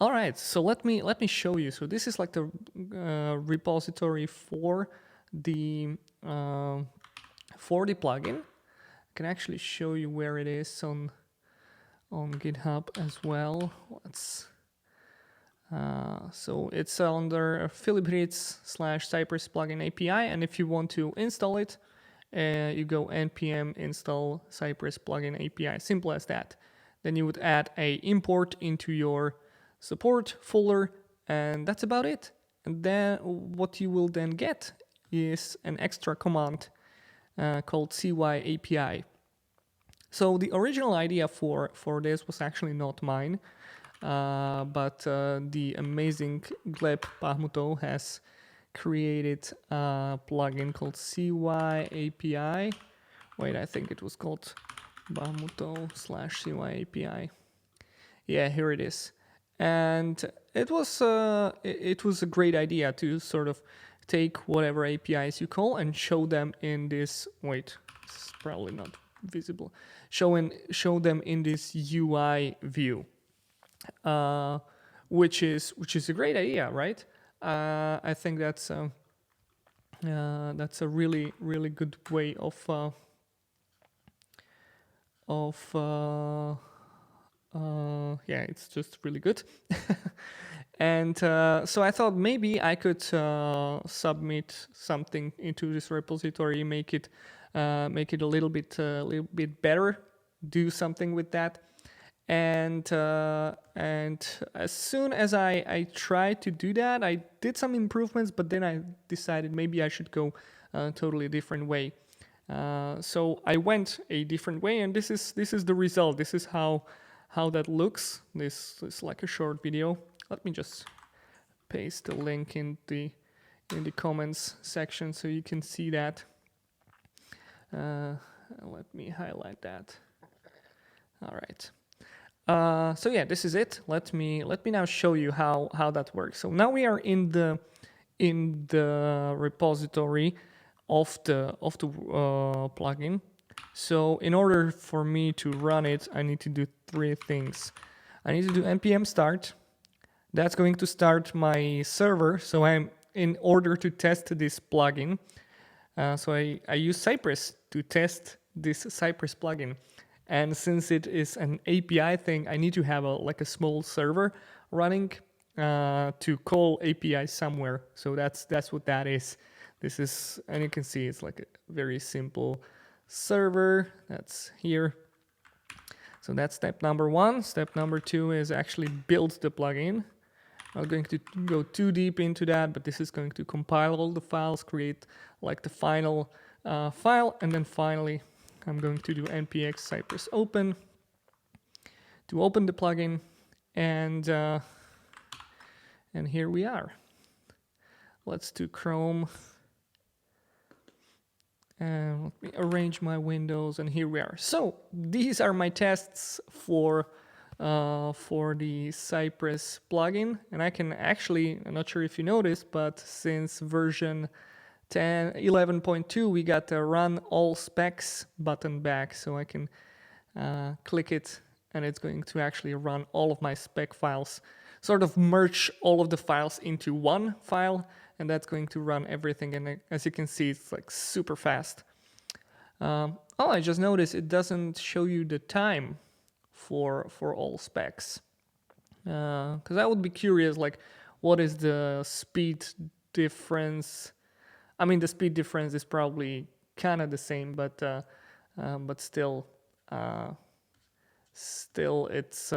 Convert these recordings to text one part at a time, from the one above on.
All right, so let me show you. So this is like the repository for the plugin. I can actually show you where it is on GitHub as well. So it's under Philip Ritz /Cypress plugin API, and if you want to install it, you go npm install Cypress plugin API. Simple as that. Then you would add a import into your support folder, and that's about it. And then what you will then get is an extra command called cy.api. So the original idea for this was actually not mine, but the amazing Gleb Bahmuto has created a plugin called cy.api. Wait, I think it was called Bahmuto /cy.api. Yeah, here it is. And it was a great idea to sort of take whatever APIs you call and show them in this. Wait, this is probably not visible. Show them in this UI view, which is a great idea, right? I think that's a really good way of yeah, it's just really good. And so I thought maybe I could submit something into this repository, make it a little bit better, do something with that. And as soon as I tried to do that, I did some improvements, but then I decided maybe I should go a totally different way. So I went a different way, and this is the result. This is how that looks. This is like a short video. Let me just paste the link in the comments section so you can see that. Let me highlight that. All right. So yeah, this is it. Let me now show you how that works. So now we are in the repository of the plugin. So in order for me to run it, I need to do three things. I need to do npm start. That's going to start my server. So in order to test this plugin, so I use Cypress to test this Cypress plugin. And since it is an API thing, I need to have a small server running to call API somewhere. So that's what that is. This is, and you can see it's like a very simple server that's here. So that's step number one. Step number two is actually build the plugin. I'm not going to go too deep into that, but this is going to compile all the files, create like the final file, and then finally I'm going to do npx cypress open to open the plugin, and here we are. Let's do Chrome, and let me arrange my windows, and here we are. So these are my tests for the Cypress plugin, and I can actually, I'm not sure if you noticed, but since version 11.2 we got the run all specs button back, so I can click it and it's going to actually run all of my spec files, sort of merge all of the files into one file, and that's going to run everything. And as you can see, it's like super fast. Oh, I just noticed it doesn't show you the time for all specs, because I would be curious, like, what is the speed difference? I mean, the speed difference is probably kind of the same, but still it's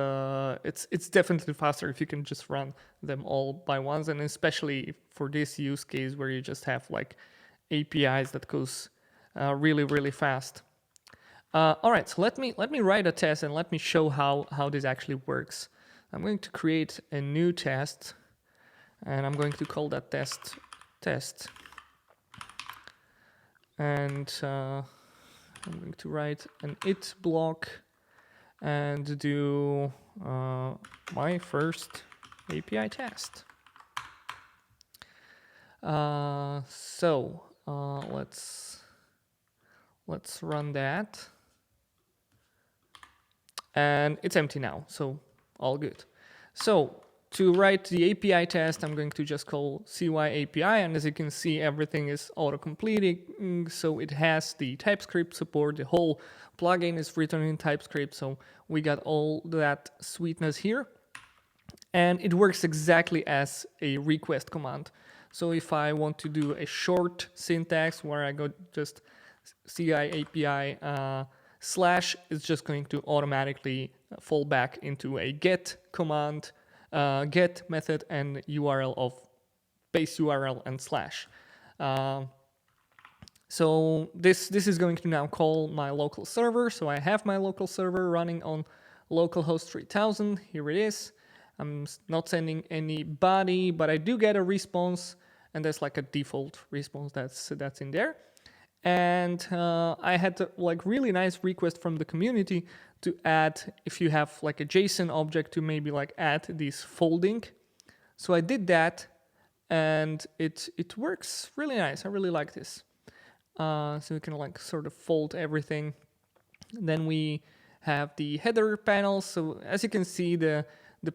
definitely faster if you can just run them all by once, and especially for this use case where you just have like APIs that goes really fast. All right, so let me write a test and let me show how this actually works. I'm going to create a new test, and I'm going to call that test. And I'm going to write an it block and do my first API test. So let's run that. And it's empty now, so all good. So to write the API test, I'm going to just call cy.api, and as you can see, everything is auto-completing, so it has the TypeScript support. The whole plugin is written in TypeScript, so we got all that sweetness here. And it works exactly as a request command. So if I want to do a short syntax where I go just cy.api slash, it's just going to automatically fall back into a get command, get method and URL of base URL and slash. So this is going to now call my local server. So I have my local server running on localhost 3000. Here it is. I'm not sending anybody, but I do get a response, and there's like a default response that's in there. And I had like really nice request from the community to add, if you have like a JSON object, to maybe like add this folding. So I did that, and it works really nice. I really like this. So we can like sort of fold everything. Then we have the header panels. So as you can see, the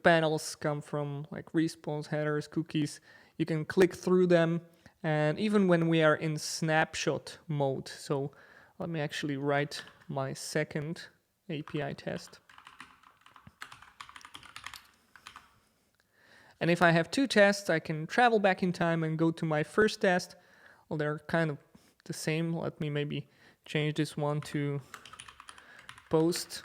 panels come from like response, headers, cookies. You can click through them, and even when we are in snapshot mode. So let me actually write my second API test. And if I have two tests, I can travel back in time and go to my first test. Well, they're kind of the same. Let me maybe change this one to post.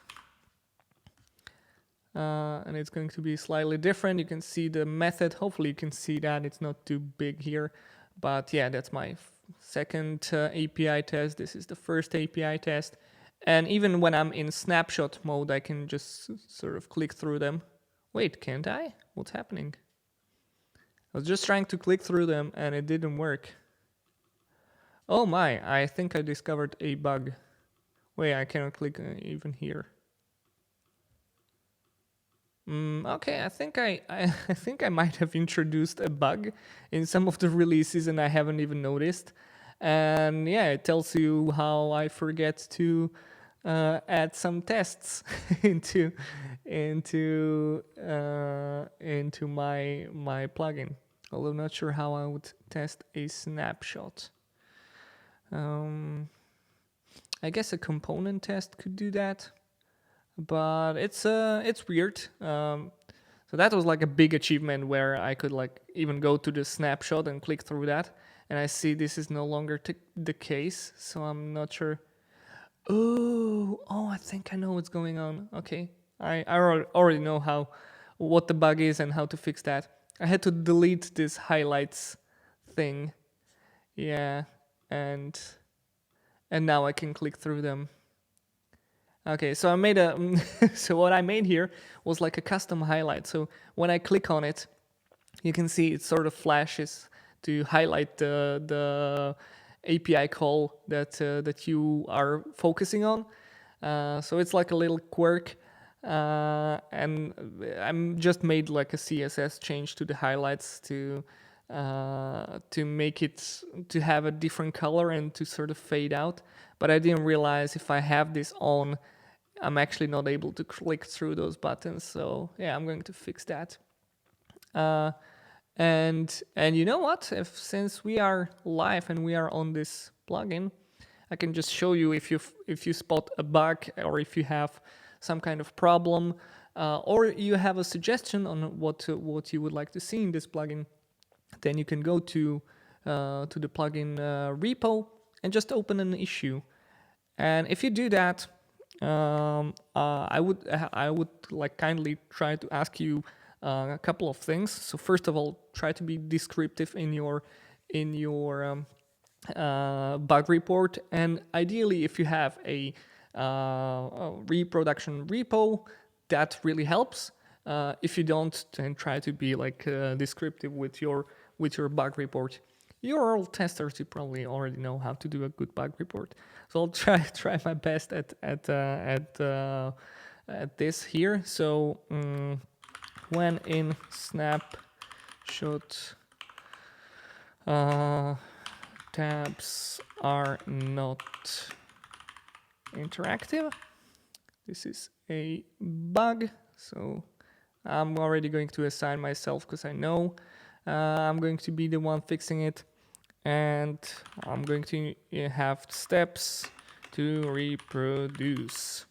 And it's going to be slightly different. You can see the method. Hopefully you can see that. It's not too big here. But yeah, that's my second API test. This is the first API test. And even when I'm in snapshot mode, I can just sort of click through them. Wait, can't I? What's happening? I was just trying to click through them and it didn't work. Oh my, I think I discovered a bug. Wait, I cannot click even here. Okay, I think I think I might have introduced a bug in some of the releases and I haven't even noticed. And yeah, it tells you how I forget to add some tests into my plugin. Although not sure how I would test a snapshot. I guess a component test could do that. But it's weird. So that was like a big achievement where I could like even go to the snapshot and click through that, and I see this is no longer the case. So I'm not sure. Oh, I think I know what's going on. Okay, I already know what the bug is and how to fix that. I had to delete this highlights thing. Yeah, and now I can click through them. Okay, so I made so what I made here was like a custom highlight. So when I click on it, you can see it sort of flashes to highlight the API call that you are focusing on. So it's like a little quirk, and I'm just made like a CSS change to the highlights to make it to have a different color and to sort of fade out. But I didn't realize if I have this on, I'm actually not able to click through those buttons. So yeah, I'm going to fix that. And you know what? Since we are live and we are on this plugin, I can just show you if you spot a bug or if you have some kind of problem, or you have a suggestion on what you would like to see in this plugin. Then you can go to the plugin repo and just open an issue. And if you do that, I would like kindly try to ask you a couple of things. So first of all, try to be descriptive in your bug report, and ideally, if you have a reproduction repo, that really helps. If you don't, then try to be like descriptive with your bug report. You're all testers, you probably already know how to do a good bug report. So I'll try my best at this here. So when in snapshot tabs are not interactive, this is a bug. So I'm already going to assign myself because I know I'm going to be the one fixing it. And I'm going to have steps to reproduce.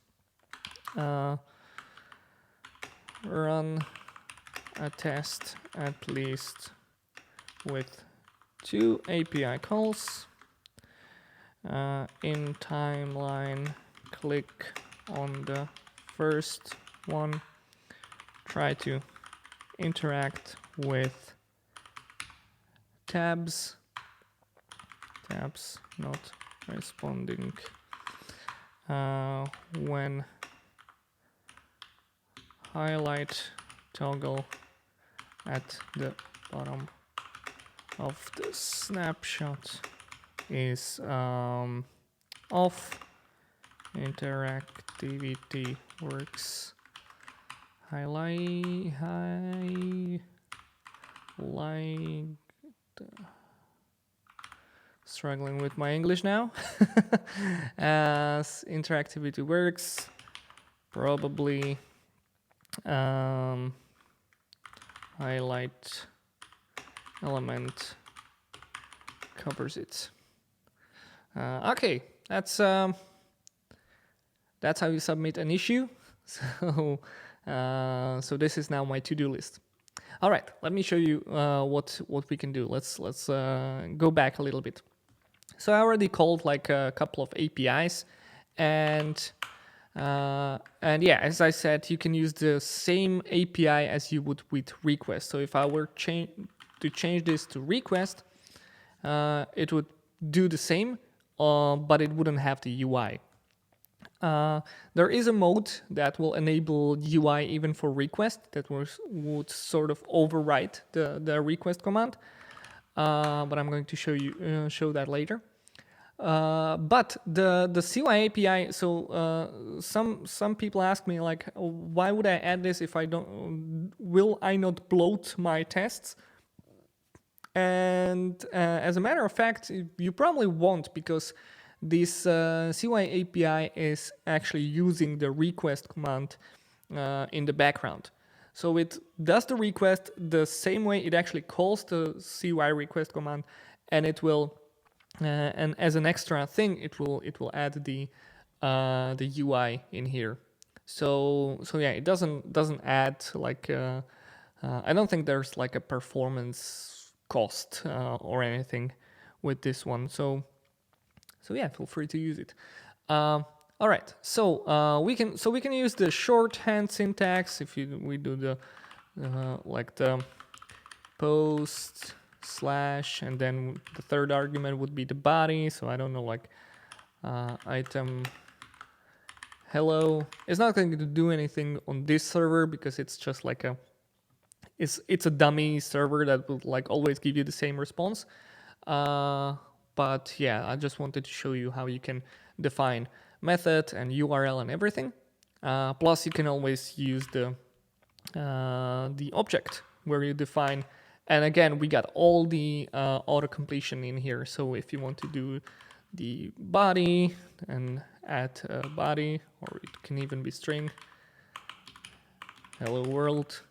Run a test at least with 2 API calls. In timeline, click on the first one. Try to interact with tabs not responding when highlight toggle at the bottom of the snapshot is off. Interactivity works. Highlight struggling with my English now. As interactivity works, probably highlight element covers it. Okay, that's how you submit an issue. So this is now my to-do list. All right, let me show you what we can do. Let's go back a little bit. So I already called like a couple of APIs, and yeah, as I said, you can use the same API as you would with request. So if I were to change this to request, it would do the same, but it wouldn't have the UI. There is a mode that will enable UI even for request that would sort of overwrite the request command, but I'm going to show that later. But the cy.api, so some people ask me like, why would I add this if I don't? Will I not bloat my tests? And as a matter of fact, you probably won't, because this cy.api is actually using the request command in the background. So it does the request the same way it actually calls the cy request command, and it will, and as an extra thing, it will add the UI in here. So yeah, it doesn't add like I don't think there's like a performance cost or anything with this one. So yeah, feel free to use it. All right, so we can use the shorthand syntax if we do the like the post slash, and then the third argument would be the body. So I don't know, like item hello. It's not going to do anything on this server because it's just like it's a dummy server that will like always give you the same response. But yeah, I just wanted to show you how you can define method and URL and everything. Plus, you can always use the object where you define. And again, we got all the auto completion in here. So if you want to do the body and add a body, or it can even be string, hello world.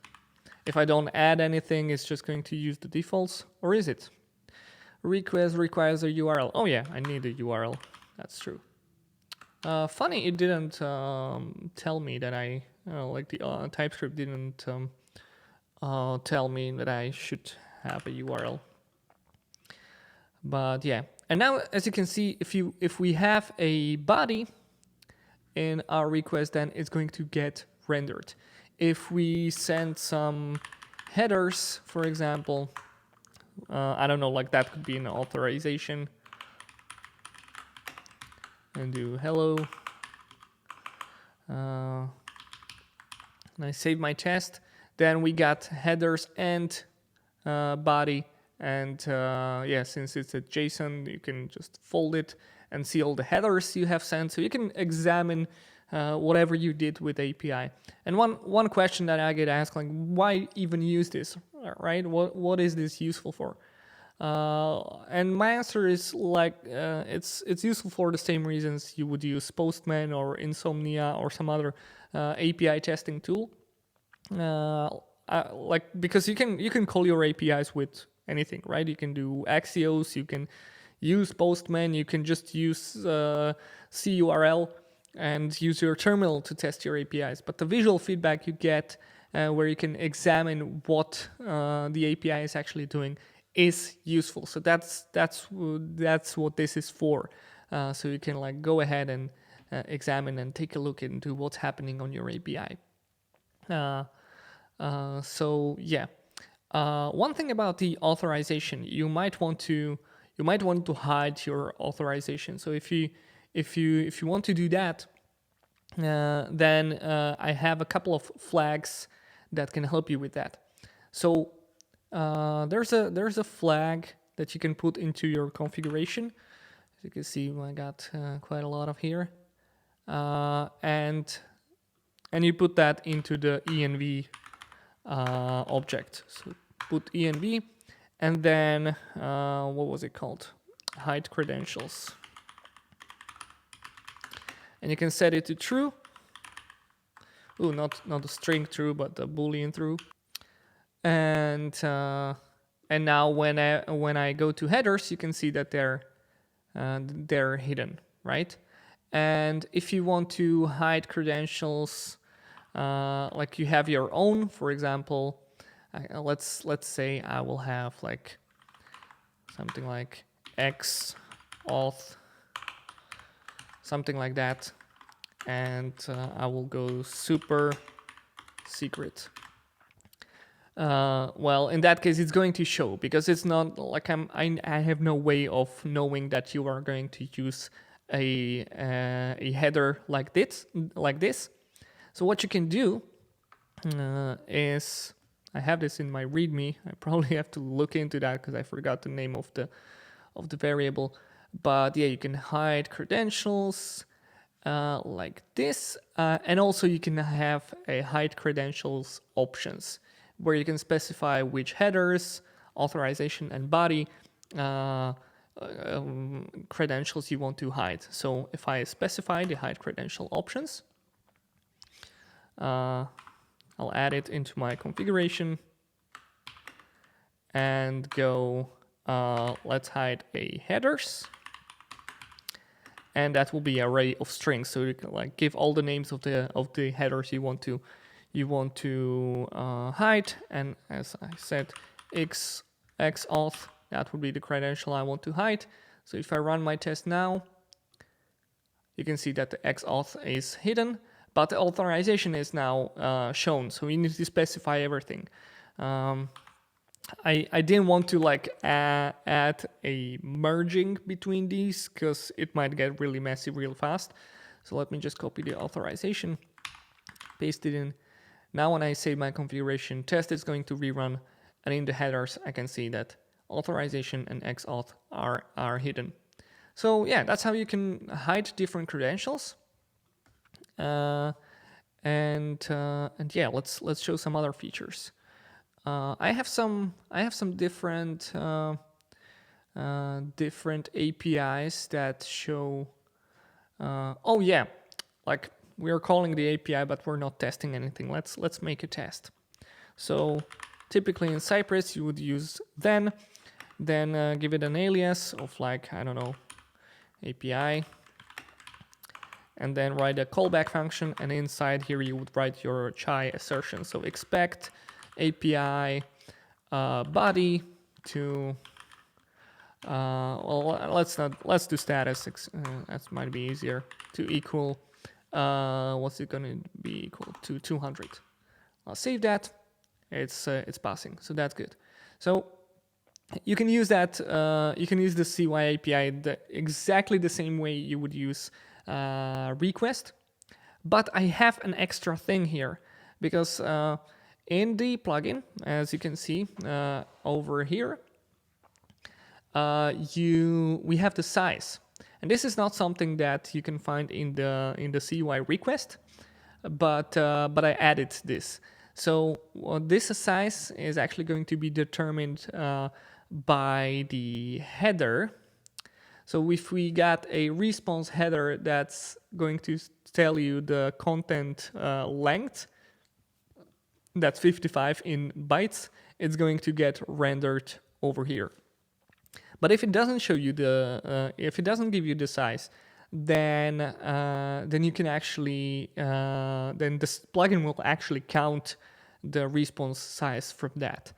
If I don't add anything, it's just going to use the defaults, or is it? Request requires a URL. Oh yeah, I need a URL. That's true. Funny, it didn't tell me that I like the TypeScript didn't tell me that I should have a URL. But yeah, and now as you can see, if we have a body in our request, then it's going to get rendered. If we send some headers, for example, I don't know, like that could be an authorization, and do hello, and I save my test, then we got headers and body, and yeah, since it's a JSON, you can just fold it and see all the headers you have sent, so you can examine whatever you did with API. And one question that I get asked, like, why even use this, right? What is this useful for? And my answer is like, it's useful for the same reasons you would use Postman or Insomnia or some other API testing tool. like, because you can call your APIs with anything, right? You can do Axios, you can use Postman, you can just use CURL and use your terminal to test your APIs. But the visual feedback you get, where you can examine what the API is actually doing, is useful. So that's what this is for. So you can like go ahead and examine and take a look into what's happening on your API. So yeah, one thing about the authorization, you might want to hide your authorization. So if you want to do that, then I have a couple of flags that can help you with that. So there's a flag that you can put into your configuration. As you can see, I got quite a lot of here, and you put that into the env object. So put env, and then what was it called? Hide credentials. And you can set it to true. Oh, not a string true, but a boolean true. And now when I go to headers, you can see that they're hidden, right? And if you want to hide credentials, like you have your own, for example, let's say I will have like something like xauth, something like that, and I will go super secret. Well, in that case, it's going to show, because it's not like I have no way of knowing that you are going to use a header like this. So what you can do is, I have this in my README. I probably have to look into that because I forgot the name of the variable. But yeah, you can hide credentials like this, and also you can have a hide credentials options, where you can specify which headers, authorization, and body credentials you want to hide. So if I specify the hide credential options, I'll add it into my configuration and go, let's hide a headers. And that will be an array of strings. So you can like give all the names of the headers you want to hide. And as I said, xauth, that would be the credential I want to hide. So if I run my test now, you can see that the xauth is hidden, but the authorization is now shown. So we need to specify everything. I didn't want to like add a merging between these, because it might get really messy real fast. So let me just copy the authorization, paste it in. Now when I save my configuration, test is going to rerun, and in the headers I can see that authorization and xauth are hidden. So yeah, that's how you can hide different credentials. And yeah, let's show some other features. I have some different APIs that show. Oh yeah, like we are calling the API, but we're not testing anything. Let's make a test. So typically in Cypress you would use then give it an alias of like, I don't know, API, and then write a callback function, and inside here you would write your cy assertion. So expect API body to well, let's do status, that might be easier, to equal what's it gonna be equal to 200. I'll save that. It's passing, so that's good. So you can use that, you can use the cy.api exactly the same way you would use request, but I have an extra thing here, because in the plugin, as you can see over here, we have the size, and this is not something that you can find in the CUI request, but I added this. So this size is actually going to be determined by the header. So if we got a response header that's going to tell you the content length, that's 55 in bytes, it's going to get rendered over here. But if it doesn't show you if it doesn't give you the size, then you can actually, then this plugin will actually count the response size from that.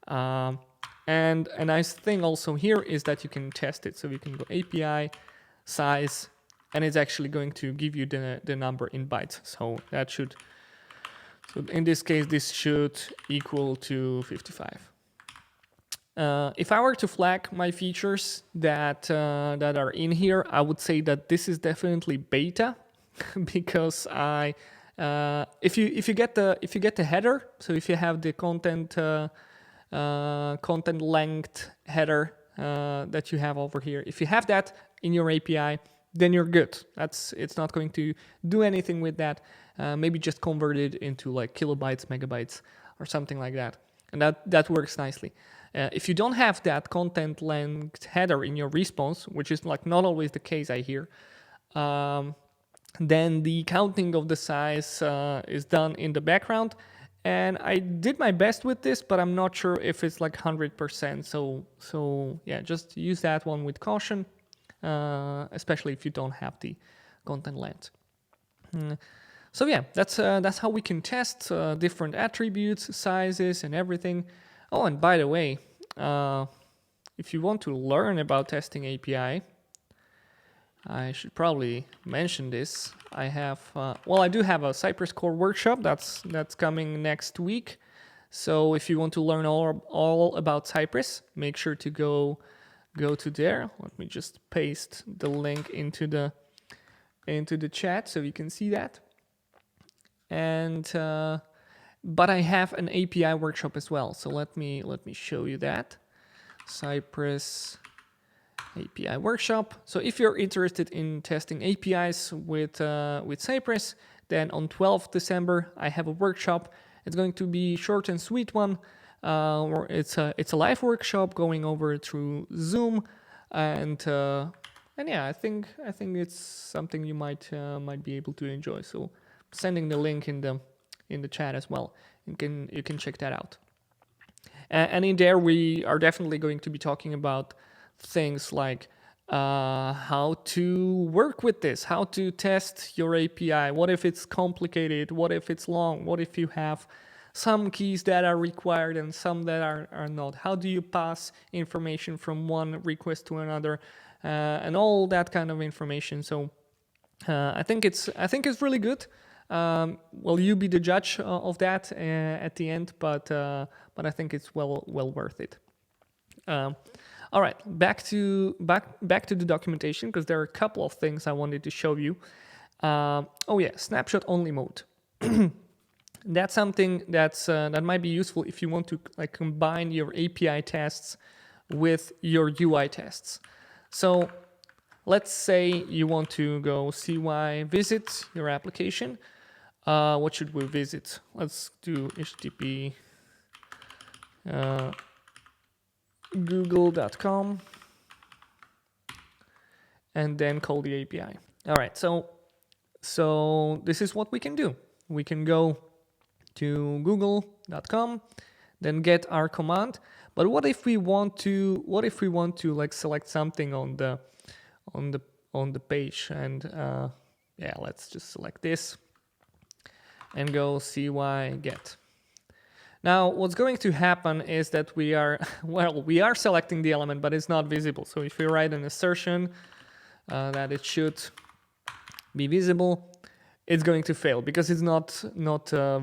And a nice thing also here is that you can test it. So you can go API size, and it's actually going to give you the number in bytes. So that should, so in this case, this should equal to 55. If I were to flag my features that are in here, I would say that this is definitely beta, because if you get the header, so if you have the content length header that you have over here, if you have that in your API, then you're good. It's not going to do anything with that. Maybe just convert it into like kilobytes, megabytes, or something like that, and that works nicely. If you don't have that content length header in your response, which is like not always the case, I hear, then the counting of the size is done in the background. And I did my best with this, but I'm not sure if it's like 100%. So yeah, just use that one with caution, especially if you don't have the content length. So yeah, that's how we can test different attributes, sizes, and everything. Oh, and by the way, if you want to learn about testing API, I should probably mention this. I do have a Cypress core workshop that's coming next week. So if you want to learn all about Cypress, make sure to go to there. Let me just paste the link into the chat so you can see that. And but I have an API workshop as well. So let me show you that. Cypress API workshop. So if you're interested in testing APIs with Cypress, then on 12th December I have a workshop. It's going to be short and sweet one. It's a live workshop going over through Zoom, and yeah, I think it's something you might be able to enjoy. So sending the link in the chat as well. You can check that out. And in there we are definitely going to be talking about things like how to work with this, how to test your API. What if it's complicated? What if it's long? What if you have some keys that are required and some that are not? How do you pass information from one request to another, and all that kind of information? So I think it's really good. Well, you be the judge of that at the end, but I think it's well worth it. All right, back to the documentation, because there are a couple of things I wanted to show you. Oh yeah, snapshot only mode. That's something that might be useful if you want to like combine your API tests with your UI tests. So let's say you want to go cy visit your application. What should we visit? Let's do HTTP google.com and then call the API. All right, so this is what we can do. We can go to google.com, then get our command. But what if we want to like select something on the page? And yeah, let's just select this and go cy get. Now, what's going to happen is that we are selecting the element, but it's not visible. So if we write an assertion that it should be visible, it's going to fail because it's not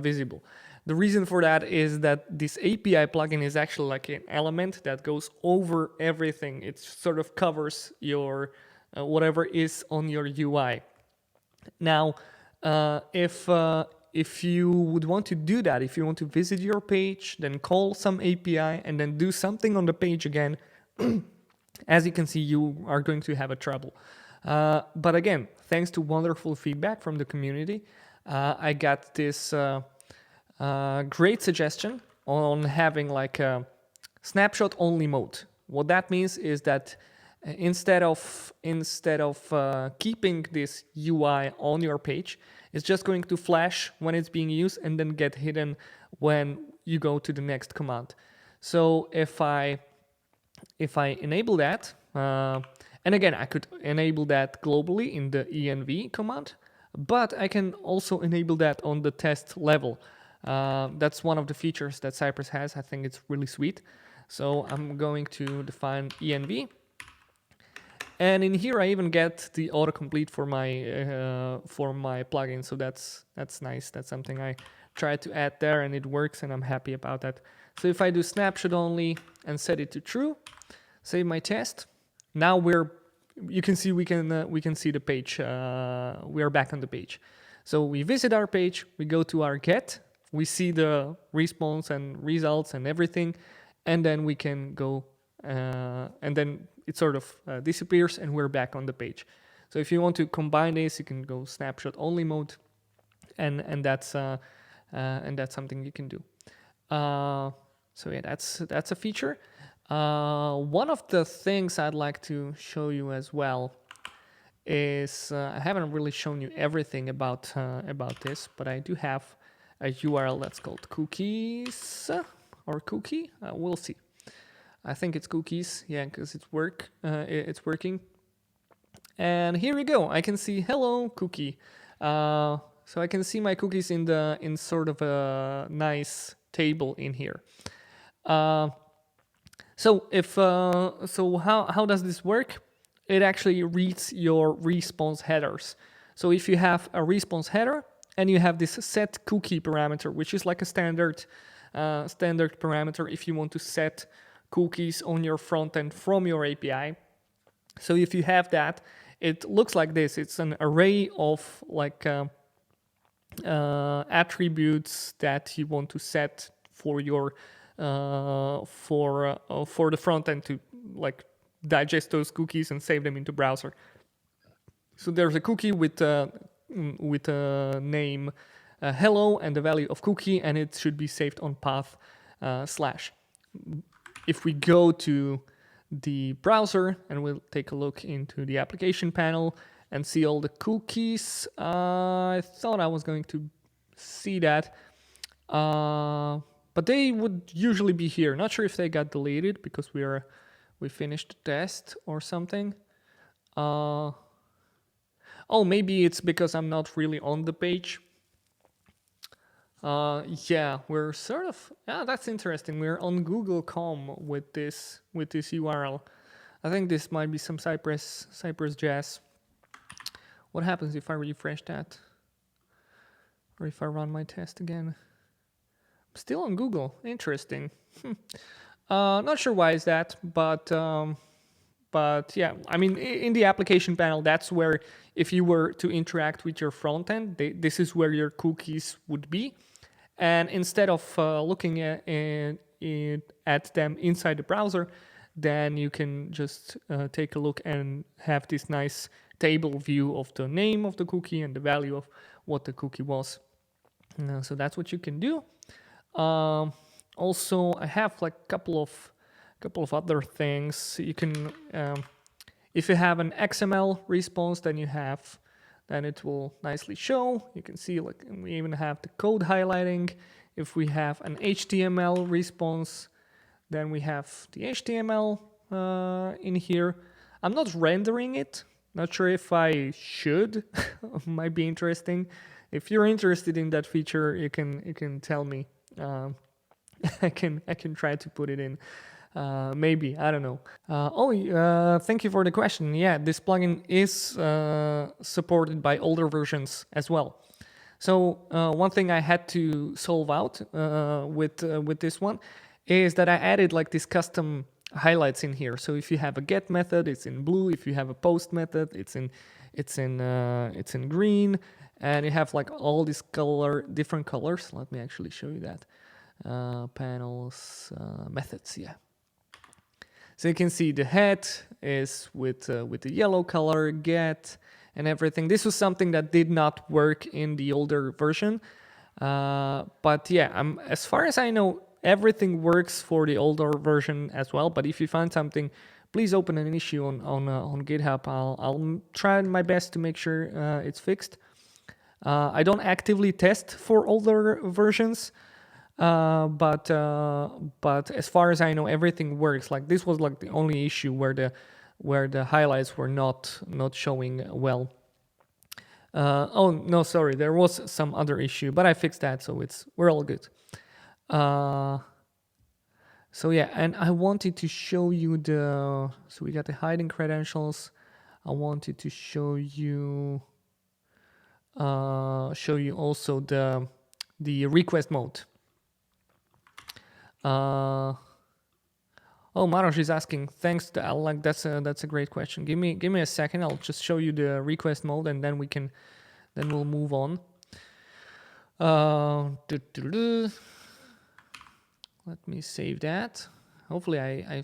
visible. The reason for that is that this API plugin is actually like an element that goes over everything. It sort of covers your whatever is on your UI. Now, if you would want to do that, if you want to visit your page, then call some API and then do something on the page again, as you can see, you are going to have a trouble. But again, thanks to wonderful feedback from the community, I got this great suggestion on having like a snapshot only mode. What that means is that instead of keeping this UI on your page, it's just going to flash when it's being used and then get hidden when you go to the next command. So if I enable that, and again, I could enable that globally in the env command, but I can also enable that on the test level. That's one of the features that Cypress has. I think it's really sweet. So I'm going to define env. And in here, I even get the autocomplete for my plugin. So that's nice. That's something I tried to add there, and it works, and I'm happy about that. So if I do snapshot only and set it to true, save my test. Now you can see we can see the page. We are back on the page. So we visit our page. We go to our get. We see the response and results and everything, and then we can go and then it sort of disappears and we're back on the page. So if you want to combine this, you can go snapshot only mode, and that's something you can do. So yeah, that's a feature. One of the things I'd like to show you as well is I haven't really shown you everything about this, but I do have a URL that's called cookies or cookie. We'll see. I think it's cookies, yeah, because it's working. And here we go. I can see hello cookie. So I can see my cookies in sort of a nice table in here. So how does this work? It actually reads your response headers. So if you have a response header and you have this set cookie parameter, which is like a standard parameter if you want to set cookies on your front end from your API. So if you have that, it looks like this. It's an array of like attributes that you want to set for your for the front end to like digest those cookies and save them into browser. So there's a cookie with a name hello and the value of cookie, and it should be saved on path /. If we go to the browser and we'll take a look into the application panel and see all the cookies, I thought I was going to see that, but they would usually be here. Not sure if they got deleted because we finished the test or something. Oh, maybe it's because I'm not really on the page. Yeah, we're sort of, yeah, that's interesting. We're on Google.com with this URL. I think this might be some Cypress jazz. What happens if I refresh that? Or if I run my test again? I'm still on Google. Interesting. Not sure why is that, but yeah, I mean, in the application panel, that's where if you were to interact with your front end, this is where your cookies would be. And instead of looking at them inside the browser, then you can just take a look and have this nice table view of the name of the cookie and the value of what the cookie was. So that's what you can do. Also, I have like a couple of other things. You can, if you have an XML response, then it will nicely show. You can see like we even have the code highlighting. If we have an HTML response, then we have the HTML in here. I'm not rendering it. Not sure if I should. Might be interesting. If you're interested in that feature, you can tell me. I can try to put it in. Maybe, I don't know. Thank you for the question. Yeah, this plugin is supported by older versions as well. So one thing I had to solve out with this one is that I added like this custom highlights in here. So if you have a get method, it's in blue. If you have a post method, it's in green, and you have like all these different colors. Let me actually show you that. Panels, methods, yeah. So you can see the head is with the yellow color, get, and everything. This was something that did not work in the older version. But yeah, as far as I know, everything works for the older version as well. But if you find something, please open an issue on GitHub. I'll try my best to make sure it's fixed. I don't actively test for older versions. But as far as I know, everything works. Like this was like the only issue where the highlights were not showing well. Oh no, sorry, there was some other issue, but I fixed that, so we're all good. So yeah, and I wanted to show you so we got the hiding credentials. I wanted to show you also the request mode. Oh, Maros is asking. Thanks, like that's a great question. Give me a second. I'll just show you the request mode, and then we'll move on. Let me save that. Hopefully I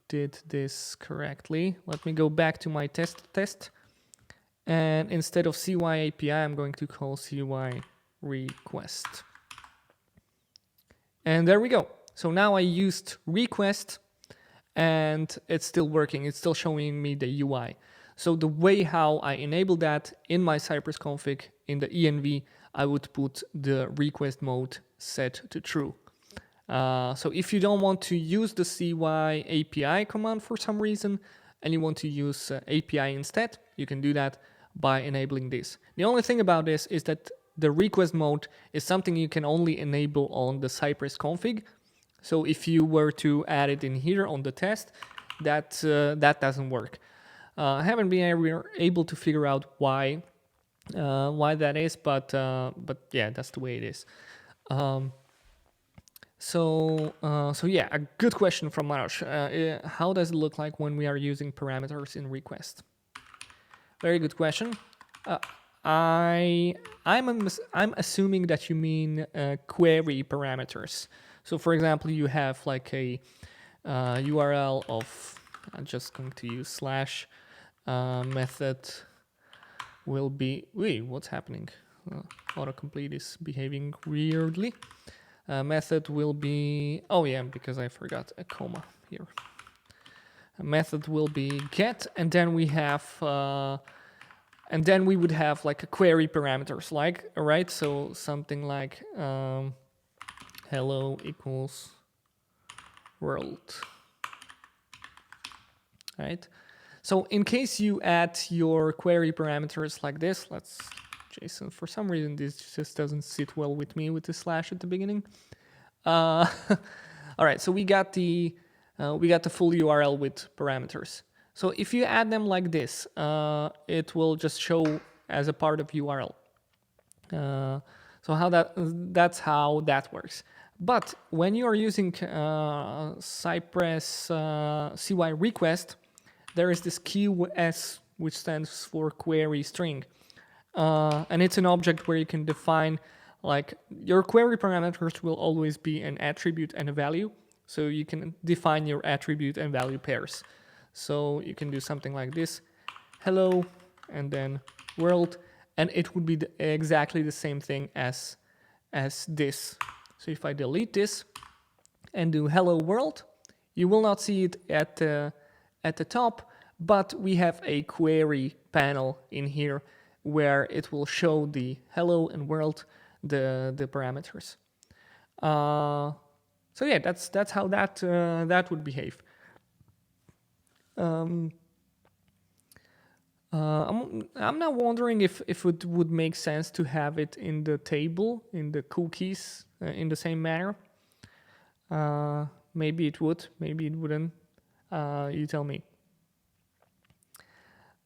did this correctly. Let me go back to my test. And instead of cy.api, I'm going to call cy request. And there we go. So now I used request and it's still working. It's still showing me the UI. So the way how I enable that in my Cypress config in the env, I would put the request mode set to true. So if you don't want to use the cy.api command for some reason and you want to use API instead, you can do that by enabling this. The only thing about this is that the request mode is something you can only enable on the Cypress config. So if you were to add it in here on the test, that doesn't work. I haven't been able to figure out why that is, but yeah, that's the way it is. So yeah, a good question from Maros. How does it look like when we are using parameters in request? Very good question. I'm assuming that you mean query parameters. So for example, you have like a URL of, I'm just going to use slash method will be, wait, what's happening? Autocomplete is behaving weirdly. Method will be, oh yeah, because I forgot a comma here. A method will be get, and then we have, and then we would have like a query parameters, like, right? So something like hello equals world, right? So in case you add your query parameters like this, let's JSON, for some reason this just doesn't sit well with me with the slash at the beginning. All right, so we got the full URL with parameters. So if you add them like this, it will just show as a part of URL. So that's how that works. But when you are using Cypress cy request, there is this QS, which stands for query string. And it's an object where you can define, like, your query parameters will always be an attribute and a value. So you can define your attribute and value pairs. So you can do something like this, hello, and then world, and it would be exactly the same thing as this. So if I delete this and do hello world, you will not see it at the top, but we have a query panel in here where it will show the hello and world, the parameters. So yeah, that's how that would behave. I'm now wondering if it would make sense to have it in the table, in the cookies, in the same manner. Maybe it would, maybe it wouldn't. You tell me.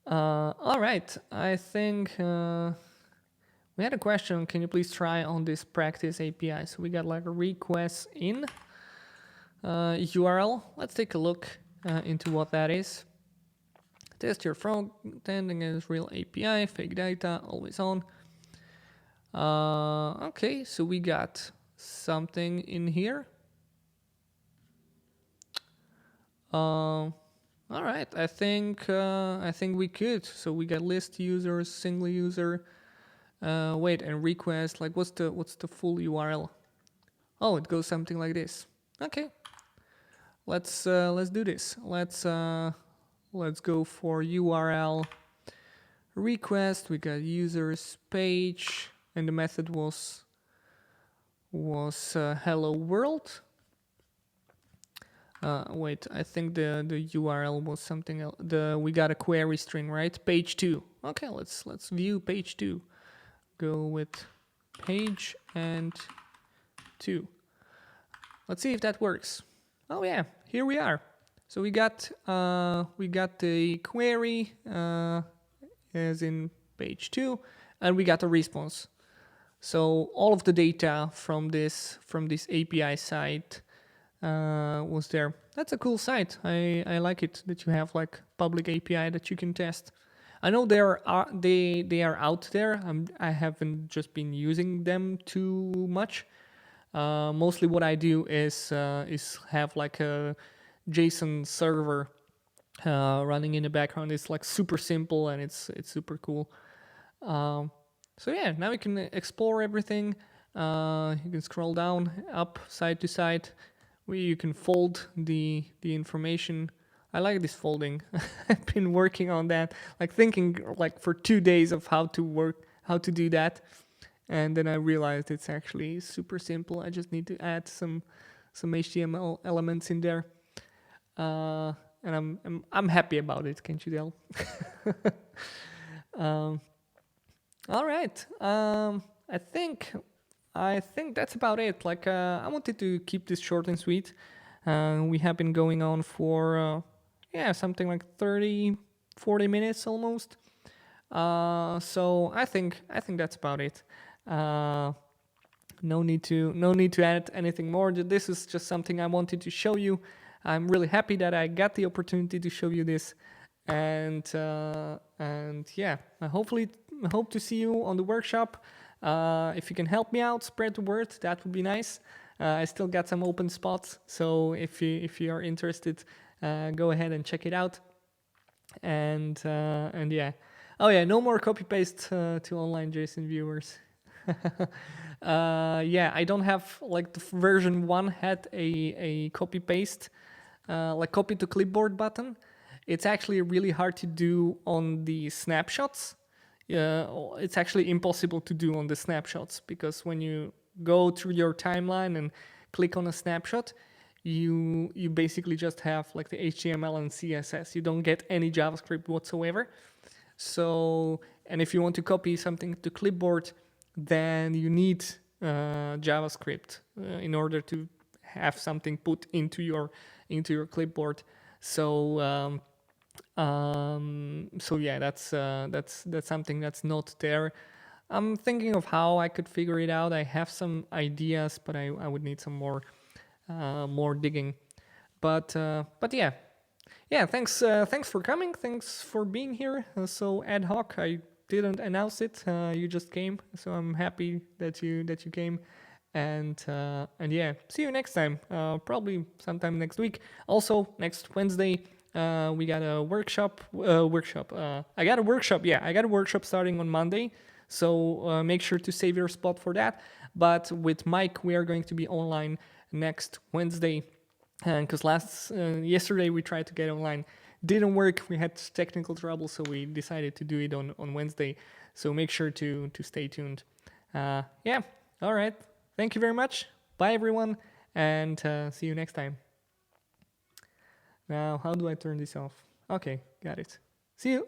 All right, I think we had a question. Can you please try on this practice API? So we got like a request in URL. Let's take a look into what that is. Test your front end against real API, fake data, always on. Okay, so we got something in here. All right, I think we could. So we got list users, single user. Wait, and request. Like, what's the full URL? Oh, it goes something like this. Okay, let's do this. Let's go for URL request. We got users page, and the method was was hello world. Wait, I think the URL was something else. We got a query string, right? Page 2. Okay, let's view page 2. Go with page and 2. Let's see if that works. Oh yeah, here we are. So we got the query as in page 2, and we got a response. So all of the data from this API site was there. That's a cool site. I like it that you have like public API that you can test. I know they are out there. I haven't just been using them too much. Mostly what I do is have like a JSON server running in the background. It's like super simple and it's super cool. So yeah, now you can explore everything. You can scroll down, up, side to side. You can fold the information. I like this folding. I've been working on that, like thinking like for 2 days of how to do that, and then I realized it's actually super simple. I just need to add some HTML elements in there, and I'm happy about it. Can't you tell? All right. I think that's about it. Like, I wanted to keep this short and sweet. We have been going on for something like 30-40 minutes almost. So I think that's about it. No need to add anything more. This is just something I wanted to show you. I'm really happy that I got the opportunity to show you this, and yeah, I hope to see you on the workshop. If you can help me out, spread the word. That would be nice. I still got some open spots, so if you are interested, go ahead and check it out. And yeah, oh yeah, no more copy paste to online JSON viewers. Yeah, I don't have like the version 1 had a copy paste, like copy to clipboard button. It's actually really hard to do on the snapshots. It's actually impossible to do on the snapshots, because when you go through your timeline and click on a snapshot, you basically just have like the HTML and CSS. You don't get any JavaScript whatsoever. So, and if you want to copy something to clipboard, then you need JavaScript in order to have something put into your clipboard. So so yeah, that's something that's not there. I'm thinking of how I could figure it out. I have some ideas, but I would need some more digging. But yeah. Thanks for coming. Thanks for being here. So ad hoc. I didn't announce it. You just came, so I'm happy that you came. And yeah, see you next time. Probably sometime next week. Also next Wednesday, we got a workshop. I got a workshop. Yeah, I got a workshop starting on Monday. So make sure to save your spot for that. But with Mike, we are going to be online next Wednesday. Because yesterday we tried to get online, didn't work. We had technical trouble, so we decided to do it on Wednesday. So make sure to stay tuned. Yeah, all right. Thank you very much. Bye, everyone, and see you next time. Now, how do I turn this off? Okay, got it. See you.